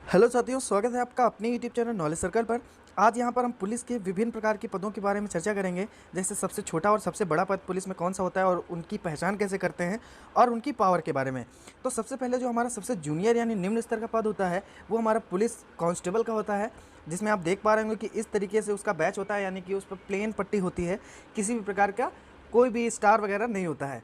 Hello साथियों, स्वागत है आपका अपने यूट्यूब चैनल नॉलेज सर्कल पर। आज यहाँ पर हम पुलिस के विभिन्न प्रकार के पदों के बारे में चर्चा करेंगे। जैसे सबसे छोटा और सबसे बड़ा पद पुलिस में कौन सा होता है और उनकी पहचान कैसे करते हैं और उनकी पावर के बारे में। तो सबसे पहले जो हमारा सबसे जूनियर यानी निम्न स्तर का पद होता है वो हमारा पुलिस कांस्टेबल का होता है, जिसमें आप देख पा रहे होंगे कि इस तरीके से उसका बैच होता है, यानी कि उस पर प्लेन पट्टी होती है, किसी भी प्रकार का कोई भी स्टार वगैरह नहीं होता है।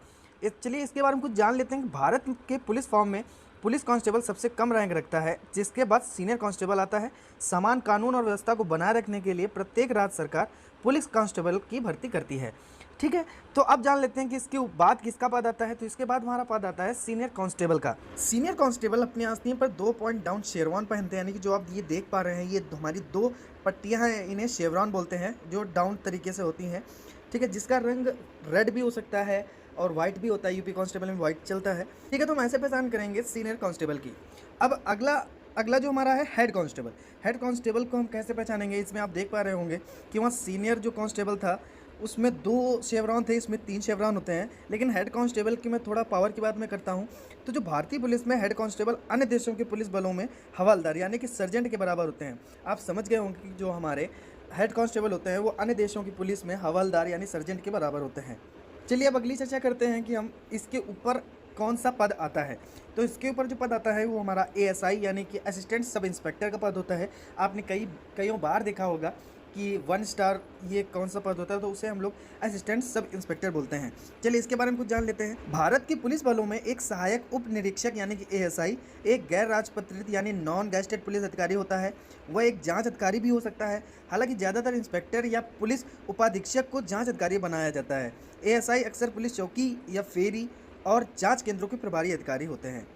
चलिए इसके बारे में कुछ जान लेते हैं कि भारत के पुलिस फॉर्म में पुलिस कांस्टेबल सबसे कम रैंक रखता है, जिसके बाद सीनियर कांस्टेबल आता है। समान कानून और व्यवस्था को बनाए रखने के लिए प्रत्येक राज्य सरकार पुलिस कांस्टेबल की भर्ती करती है। ठीक है, तो अब जान लेते हैं कि इसके बाद किसका पद आता है। तो इसके बाद हमारा पद आता है सीनियर कांस्टेबल का। सीनियर कांस्टेबल अपनी आस्तीन पर 2 पॉइंट डाउन शेरवान पहनते हैं, यानी कि जो आप ये देख पा रहे हैं ये हमारी 2 पट्टियाँ हैं, इन्हें शेरवान बोलते हैं, जो डाउन तरीके से होती हैं। ठीक है, जिसका रंग रेड भी हो सकता है और वाइट भी होता है। यूपी कांस्टेबल में वाइट चलता है। ठीक है, तो हम ऐसे पहचान करेंगे सीनियर कांस्टेबल की। अब अगला जो हमारा है हेड कांस्टेबल। हेड कांस्टेबल को हम कैसे पहचानेंगे, इसमें आप देख पा रहे होंगे कि वहाँ सीनियर जो कांस्टेबल था उसमें 2 शेवरॉन थे, इसमें 3 शेवरॉन होते हैं। लेकिन हेड कांस्टेबल की मैं थोड़ा पावर की बात मैं करता हूँ। तो जो भारतीय पुलिस में हेड कांस्टेबल अन्य देशों के पुलिस बलों में हवलदार यानी कि सर्जेंट के बराबर होते हैं। आप समझ गए होंगे कि जो हमारे हेड कांस्टेबल होते हैं वो अन्य देशों की पुलिस में हवलदार यानी सर्जेंट के बराबर होते हैं। चलिए अब अगली चर्चा करते हैं कि हम इसके ऊपर कौन सा पद आता है। तो इसके ऊपर जो पद आता है वो हमारा एएसआई यानी कि असिस्टेंट सब इंस्पेक्टर का पद होता है। आपने कईयों बार देखा होगा कि 1 स्टार ये कौन सा पद होता है, तो उसे हम लोग असिस्टेंट सब इंस्पेक्टर बोलते हैं। चलिए इसके बारे में कुछ जान लेते हैं। भारत की पुलिस बलों में एक सहायक उप निरीक्षक यानी कि एएसआई एक गैर राजपत्रित यानी नॉन गैजेटेड पुलिस अधिकारी होता है। वह एक जांच अधिकारी भी हो सकता है। हालांकि ज़्यादातर इंस्पेक्टर या पुलिस उपाधीक्षक को जांच अधिकारी बनाया जाता है। एएसआई अक्सर पुलिस चौकी या फेरी और जांच केंद्रों के प्रभारी अधिकारी होते हैं।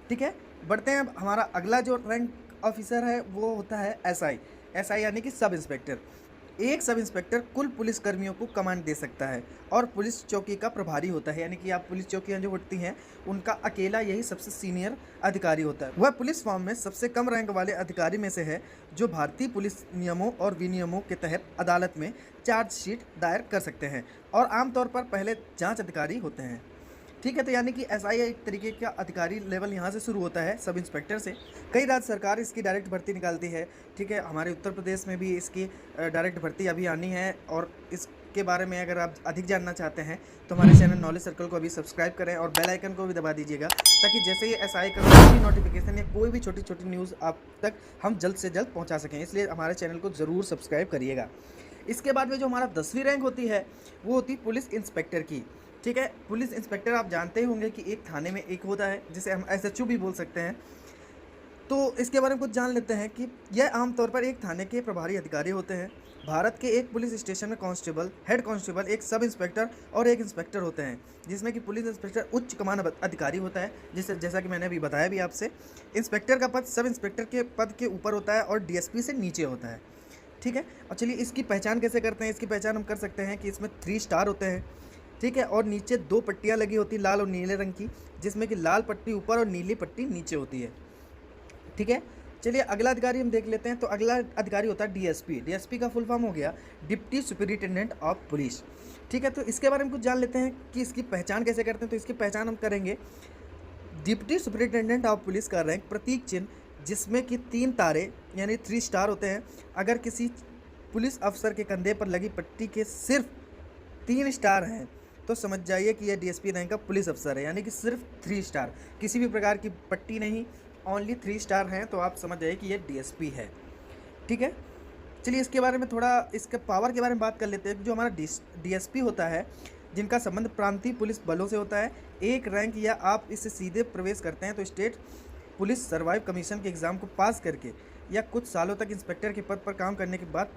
ठीक है, बढ़ते हैं। अब हमारा अगला जो रैंक ऑफिसर है वो होता है एसआई। एसआई यानी कि सब इंस्पेक्टर। एक सब इंस्पेक्टर कुल पुलिस कर्मियों को कमांड दे सकता है और पुलिस चौकी का प्रभारी होता है, यानी कि आप पुलिस चौकियाँ जो होती हैं उनका अकेला यही सबसे सीनियर अधिकारी होता है। वह पुलिस फॉर्म में सबसे कम रैंक वाले अधिकारी में से है जो भारतीय पुलिस नियमों और विनियमों के तहत अदालत में चार्जशीट दायर कर सकते हैं और आमतौर पर पहले जाँच अधिकारी होते हैं। ठीक है, तो यानी कि एसआई एक तरीके का अधिकारी लेवल यहाँ से शुरू होता है सब इंस्पेक्टर से। कई राज्य सरकार इसकी डायरेक्ट भर्ती निकालती है। ठीक है, हमारे उत्तर प्रदेश में भी इसकी डायरेक्ट भर्ती अभी आनी है और इसके बारे में अगर आप अधिक जानना चाहते हैं तो हमारे चैनल नॉलेज सर्कल को अभी सब्सक्राइब करें और बेल आइकन को भी दबा दीजिएगा, ताकि जैसे ही एसआई का कोई भी नोटिफिकेशन या कोई भी छोटी छोटी न्यूज़ आप तक हम जल्द से जल्द पहुँचा सकें। इसलिए हमारे चैनल को ज़रूर सब्सक्राइब करिएगा। इसके बाद में जो हमारा 10वीं रैंक होती है वो होती है पुलिस इंस्पेक्टर की। ठीक है, पुलिस इंस्पेक्टर आप जानते ही होंगे कि एक थाने में एक होता है, जिसे हम एसएचओ भी बोल सकते हैं। तो इसके बारे में कुछ जान लेते हैं कि यह आमतौर पर एक थाने के प्रभारी अधिकारी होते हैं। भारत के एक पुलिस स्टेशन में कांस्टेबल, हेड कांस्टेबल, एक सब इंस्पेक्टर और एक इंस्पेक्टर होते हैं, जिसमें कि पुलिस इंस्पेक्टर उच्च कमान अधिकारी होता है, जैसा कि मैंने अभी बताया भी आपसे। इंस्पेक्टर का पद सब इंस्पेक्टर के पद के ऊपर होता है और डीएसपी से नीचे होता है। ठीक है, और चलिए इसकी पहचान कैसे करते हैं। इसकी पहचान हम कर सकते हैं कि इसमें 3 स्टार होते हैं। ठीक है, और नीचे 2 पट्टियाँ लगी होती लाल और नीले रंग की, जिसमें कि लाल पट्टी ऊपर और नीली पट्टी नीचे होती है। ठीक है, चलिए अगला अधिकारी हम देख लेते हैं। तो अगला अधिकारी होता है डीएसपी। डीएसपी का फुल फॉर्म हो गया डिप्टी सुपरिटेंडेंट ऑफ पुलिस। ठीक है, तो इसके बारे में कुछ जान लेते हैं कि इसकी पहचान कैसे करते हैं। तो इसकी पहचान हम करेंगे। डिप्टी सुपरिटेंडेंट ऑफ पुलिस का रैंक प्रतीक चिन्ह जिसमें कि 3 तारे यानी 3 स्टार होते हैं। अगर किसी पुलिस अफसर के कंधे पर लगी पट्टी के सिर्फ 3 स्टार हैं तो समझ जाइए कि यह डीएसपी रैंक का पुलिस अफसर है, यानी कि सिर्फ 3 स्टार, किसी भी प्रकार की पट्टी नहीं, ओनली 3 स्टार हैं, तो आप समझ जाइए कि यह डीएसपी है। ठीक है, चलिए इसके बारे में थोड़ा इसके पावर के बारे में बात कर लेते हैं। जो हमारा डीएसपी होता है, जिनका संबंध प्रांतीय पुलिस बलों से होता है, एक रैंक या आप इससे सीधे प्रवेश करते हैं तो स्टेट पुलिस सर्वाइव कमीशन के एग्ज़ाम को पास करके या कुछ सालों तक इंस्पेक्टर के पद पर काम करने के बाद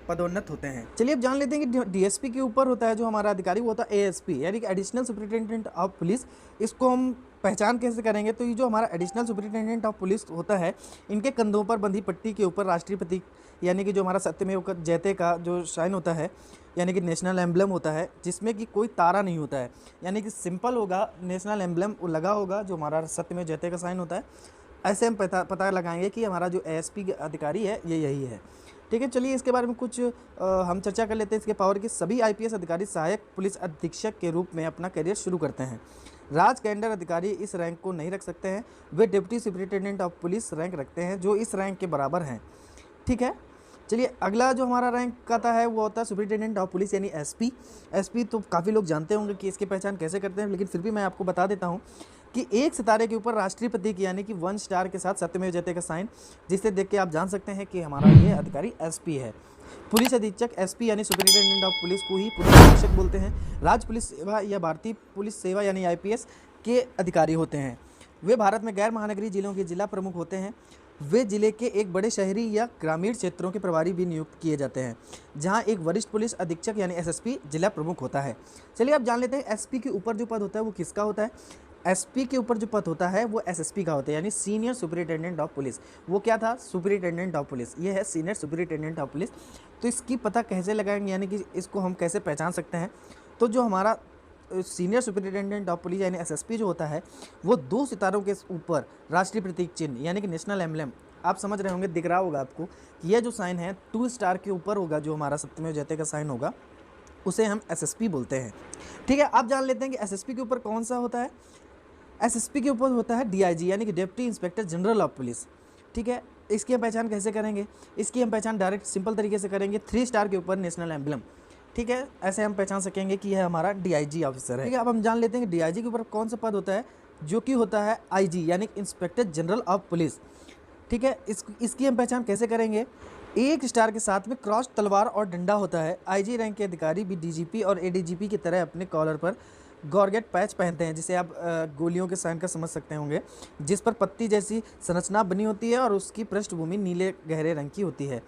पदोन्नत होते हैं। चलिए अब जान लेते हैं कि डीएसपी के ऊपर होता है जो हमारा अधिकारी, वो होता है एएसपी यानी कि एडिशनल सुपरिटेंडेंट ऑफ पुलिस। इसको हम पहचान कैसे करेंगे। तो ये जो हमारा एडिशनल सुपरिटेंडेंट ऑफ पुलिस होता है, इनके कंधों पर बंधी पट्टी के ऊपर राष्ट्रीय प्रतीक यानी कि जो हमारा सत्यमेव जयते का जो साइन होता है, यानी कि नेशनल एम्बलम होता है, जिसमें कि कोई तारा नहीं होता है, यानी कि सिंपल होगा, नेशनल एम्बलम लगा होगा जो हमारा सत्यमेव जयते का साइन होता है। ऐसे हम पता लगाएंगे कि हमारा जो एएसपी अधिकारी है ये यही है। ठीक है, चलिए इसके बारे में कुछ हम चर्चा कर लेते हैं। इसके पावर की सभी आईपीएस अधिकारी सहायक पुलिस अधीक्षक के रूप में अपना करियर शुरू करते हैं। राज कैडर अधिकारी इस रैंक को नहीं रख सकते हैं, वे deputy superintendent of police rank रखते हैं जो इस रैंक के बराबर हैं। ठीक है, चलिए अगला जो हमारा रैंक आता है वो होता है सुपरिटेंडेंट ऑफ पुलिस यानी एसपी। एसपी तो काफ़ी लोग जानते होंगे कि इसकी पहचान कैसे करते हैं, लेकिन फिर भी मैं आपको बता देता हूँ कि एक सितारे के ऊपर राष्ट्रीय प्रतीक यानी कि 1 स्टार के साथ सत्यमेव जयते का साइन, जिसे देख के आप जान सकते हैं कि हमारा ये अधिकारी एसपी है। पुलिस अधीक्षक एसपी यानी सुपरिटेंडेंट ऑफ पुलिस को ही पुलिस अधीक्षक बोलते हैं। राज्य पुलिस सेवा या भारतीय पुलिस सेवा यानी आईपीएस के अधिकारी होते हैं। वे भारत में गैर महानगरीय जिलों के जिला प्रमुख होते हैं। वे जिले के एक बड़े शहरी या ग्रामीण क्षेत्रों के प्रभारी भी नियुक्त किए जाते हैं, जहां एक वरिष्ठ पुलिस अधीक्षक यानी एसएसपी जिला प्रमुख होता है। चलिए अब जान लेते हैं एसपी के ऊपर जो पद होता है वो किसका होता है। एसपी के ऊपर जो पद होता है वो एसएसपी का होता है यानी सीनियर सुपरिटेंडेंट ऑफ पुलिस। वो क्या था, सुपरिटेंडेंट ऑफ पुलिस, ये है सीनियर सुपरिटेंडेंट ऑफ पुलिस। तो इसकी पता कैसे लगाएंगे यानी कि इसको हम कैसे पहचान सकते हैं, तो जो हमारा सीनियर सुपरिटेंडेंट ऑफ पुलिस यानी एसएसपी जो होता है वो 2 सितारों के ऊपर राष्ट्रीय प्रतीक चिन्ह यानी कि नेशनल एम्बलम, आप समझ रहे होंगे, दिख रहा होगा आपको कि यह जो साइन है 2 स्टार के ऊपर होगा, जो हमारा सत्यमेव जयते का साइन होगा उसे हम एसएसपी बोलते हैं। ठीक है, आप जान लेते हैं कि एसएसपी के ऊपर कौन सा होता है। एसएसपी के ऊपर होता है डीआईजी यानी कि deputy inspector general of police. ठीक है, इसकी हम पहचान कैसे करेंगे, इसकी हम पहचान डायरेक्ट सिंपल तरीके से करेंगे, 3 स्टार के ऊपर नेशनल एम्बलम। ठीक है, ऐसे हम पहचान सकेंगे कि यह हमारा डीआईजी ऑफिसर है। ठीक है, अब हम जान लेते हैं कि डीआईजी के ऊपर कौन सा पद होता है, जो कि होता है आईजी यानी इंस्पेक्टर जनरल ऑफ पुलिस। ठीक है, इसकी हम पहचान कैसे करेंगे, 1 स्टार के साथ में क्रॉस तलवार और डंडा होता है। आईजी रैंक के अधिकारी भी डीजीपी और एडीजीपी की तरह अपने कॉलर पर गॉर्गेट पैच पहनते हैं, जिसे आप गोलियों के साइन का समझ सकते होंगे, जिस पर पत्ती जैसी संरचना बनी होती है और उसकी पृष्ठभूमि नीले गहरे रंग की होती है।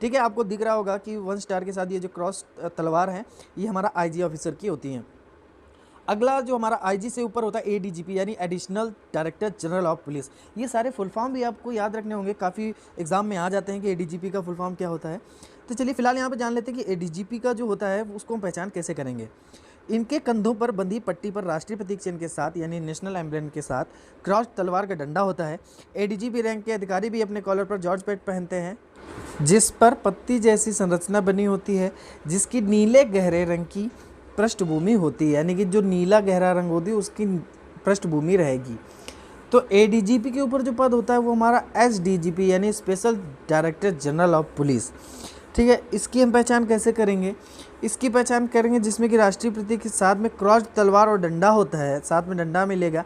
ठीक है, आपको दिख रहा होगा कि 1 स्टार के साथ ये जो क्रॉस तलवार है ये हमारा आईजी ऑफिसर की होती हैं। अगला जो हमारा आईजी से ऊपर होता है एडीजीपी यानी additional director general of police. ये सारे फुल फॉर्म भी आपको याद रखने होंगे, काफ़ी एग्जाम में आ जाते हैं कि एडीजीपी का फुल फॉर्म क्या होता है। तो चलिए फिलहाल यहाँ पे जान लेते हैं कि एडीजीपी का जो होता है उसको हम पहचान कैसे करेंगे। इनके कंधों पर बंधी पट्टी पर राष्ट्रीय प्रतीक चिन्ह के साथ यानी नेशनल एम्बलम के साथ क्रॉस तलवार का डंडा होता है। एडीजीपी रैंक के अधिकारी भी अपने कॉलर पर जॉर्ज पैड पहनते हैं, जिस पर पत्ती जैसी संरचना बनी होती है, जिसकी नीले गहरे रंग की पृष्ठभूमि होती है, यानी कि जो नीला गहरा रंग होती है उसकी पृष्ठभूमि रहेगी। तो एडीजीपी के ऊपर जो पद होता है वो हमारा एसडीजीपी यानी special director general of police. ठीक है, इसकी हम पहचान कैसे करेंगे, इसकी पहचान करेंगे जिसमें कि राष्ट्रीय प्रतीक के साथ में क्रॉस तलवार और डंडा होता है, साथ में डंडा मिलेगा।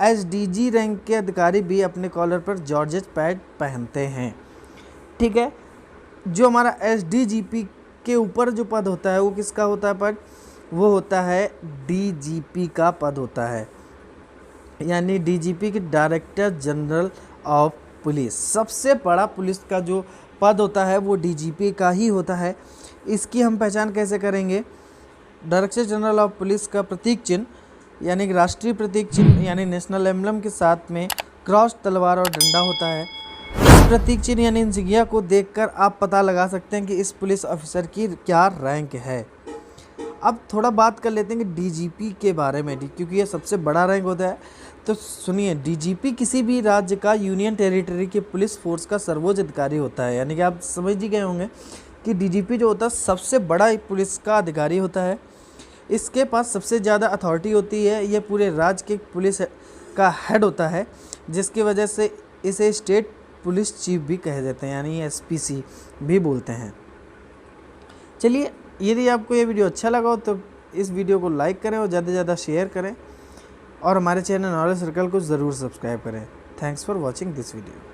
एसडीजी रैंक के अधिकारी भी अपने कॉलर पर जॉर्जेट पैड पहनते हैं। ठीक है, जो हमारा एसडीजीपी के ऊपर जो पद होता है वो किसका होता है पद, वो होता है डीजीपी का पद होता है, यानी डीजीपी के डायरेक्टर जनरल ऑफ पुलिस। सबसे बड़ा पुलिस का जो पद होता है वो डीजीपी का ही होता है। इसकी हम पहचान कैसे करेंगे, डायरेक्टर जनरल ऑफ पुलिस का प्रतीक चिन्ह यानी राष्ट्रीय प्रतीक चिन्ह यानी नेशनल एम्बलम के साथ में क्रॉस तलवार और डंडा होता है। इस प्रतीक चिन्ह यानी इंसिग्निया को देखकर आप पता लगा सकते हैं कि इस पुलिस ऑफिसर की क्या रैंक है। अब थोड़ा बात कर लेते हैं कि डीजीपी के बारे में, क्योंकि ये सबसे बड़ा रैंक होता है। तो सुनिए, डीजीपी किसी भी राज्य का यूनियन टेरिटरी के पुलिस फोर्स का सर्वोच्च अधिकारी होता है, यानी कि आप समझ ही गए होंगे कि डीजीपी जो होता है सबसे बड़ा पुलिस का अधिकारी होता है। इसके पास सबसे ज़्यादा अथॉरिटी होती है, ये पूरे राज्य के पुलिस का हेड होता है, जिसकी वजह से इसे स्टेट पुलिस चीफ भी कह देते हैं, यानी एसपीसी भी बोलते हैं। चलिए, यदि आपको ये वीडियो अच्छा लगा हो तो इस वीडियो को लाइक करें और ज़्यादा से ज़्यादा शेयर करें और हमारे चैनल नॉलेज सर्कल को ज़रूर सब्सक्राइब करें। Thanks for watching this video.